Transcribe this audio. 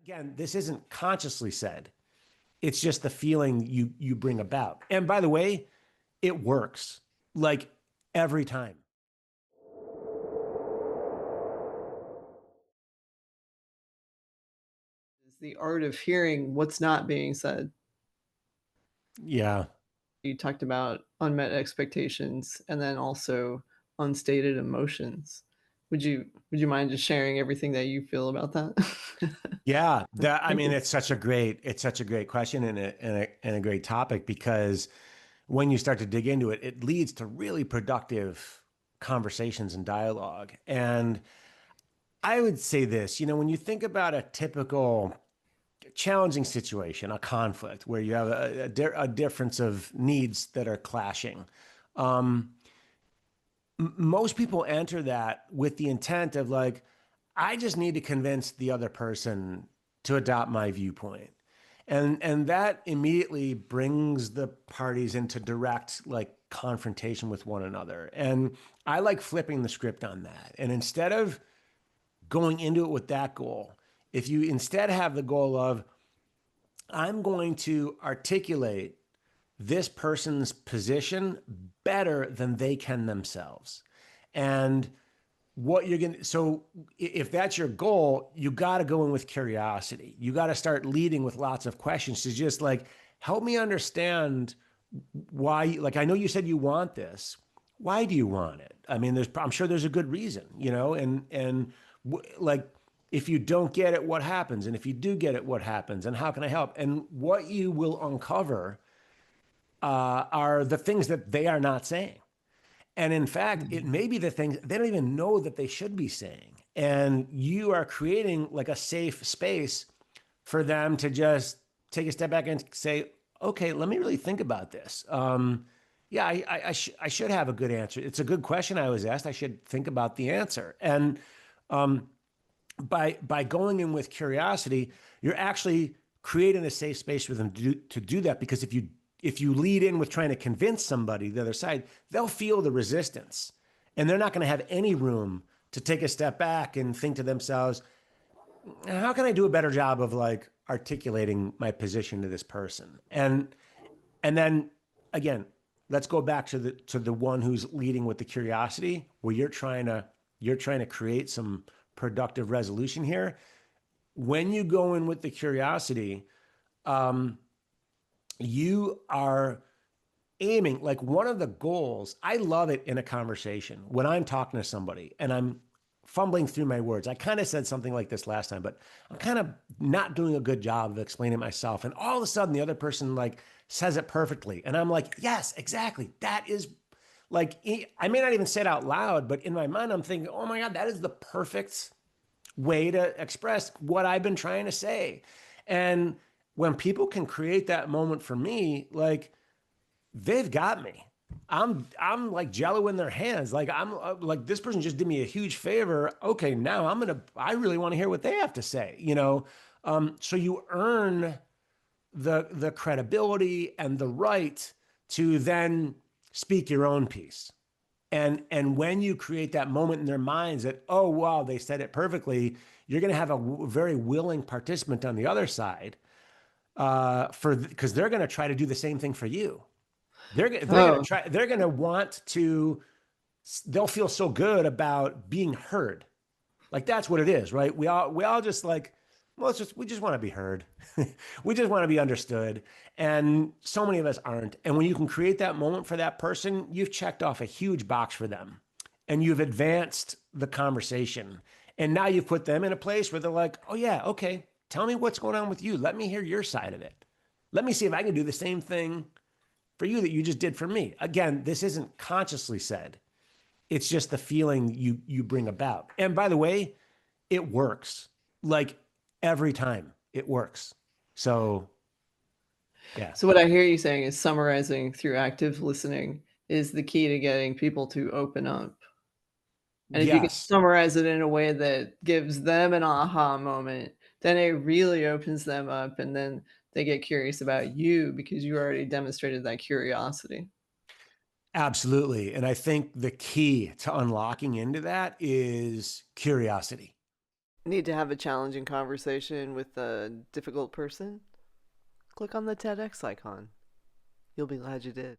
Again, this isn't consciously said. It's just the feeling you bring about. And by the way, it works like every time. Is the art of hearing what's not being said. Yeah. You talked about unmet expectations and then also unstated emotions. Would you mind just sharing everything that you feel about that? Yeah, I mean, it's such a great question and a great topic because when you start to dig into it, it leads to really productive conversations and dialogue. And I would say this, when you think about a typical challenging situation, a conflict where you have a difference of needs that are clashing, um, most people enter that with the intent of like, I just need to convince the other person to adopt my viewpoint. And that immediately brings the parties into direct like confrontation with one another. And I like flipping the script on that. And instead of going into it with that goal, if you instead have the goal of, I'm going to articulate this person's position better than they can themselves. And what you're going to, so if that's your goal, you got to go in with curiosity. You got to start leading with lots of questions to just like, help me understand why, like, I know you said you want this. Why do you want it? I mean, I'm sure there's a good reason, like, if you don't get it, what happens? And if you do get it, what happens? And how can I help? And what you will uncover are the things that they are not saying. And in fact, it may be the things they don't even know that they should be saying. And you are creating like a safe space for them to just take a step back and say, okay, let me really think about this. Yeah, I should have a good answer. It's a good question I was asked. I should think about the answer. And um, by going in with curiosity, you're actually creating a safe space for them to do that. Because if you lead in with trying to convince somebody the other side, they'll feel the resistance, and they're not going to have any room to take a step back and think to themselves, how can I do a better job of like articulating my position to this person? And then again, let's go back to the one who's leading with the curiosity, where you're trying to create some productive resolution here. When you go in with the curiosity, um, you are aiming like one of the goals. I love it in a conversation when I'm talking to somebody and I'm fumbling through my words. I kind of said something like this last time, but I'm kind of not doing a good job of explaining myself. And all of a sudden, the other person like says it perfectly, and I'm like, yes, exactly. That is like, I may not even say it out loud, but in my mind, I'm thinking, oh my God, that is the perfect way to express what I've been trying to say. And when people can create that moment for me, like, they've got me. I'm like jello in their hands. Like, I'm like, this person just did me a huge favor. Okay, now I really want to hear what they have to say. So you earn the credibility and the right to then speak your own piece. And when you create that moment in their minds that, oh wow, they said it perfectly, you're going to have a very willing participant on the other side, for because they're going to try to do the same thing for you. They're going to Oh, try. They're going to want to. They'll feel so good about being heard. Like, that's what it is, right? We all just like, well, we just want to be heard. We just want to be understood. And so many of us aren't. And when you can create that moment for that person, you've checked off a huge box for them, and you've advanced the conversation. And now you've put them in a place where they're like, oh yeah, okay, tell me what's going on with you. Let me hear your side of it. Let me see if I can do the same thing for you that you just did for me. Again, this isn't consciously said. It's just the feeling you bring about. And by the way, it works. Like every time it works. So yeah, so what I hear you saying is summarizing through active listening is the key to getting people to open up. And if you can yes, summarize it in a way that gives them an aha moment, then it really opens them up and then they get curious about you because you already demonstrated that curiosity. absolutely. And I think the key to unlocking into that is curiosity. Need to have a challenging conversation with a difficult person? Click on the TEDx icon. You'll be glad you did.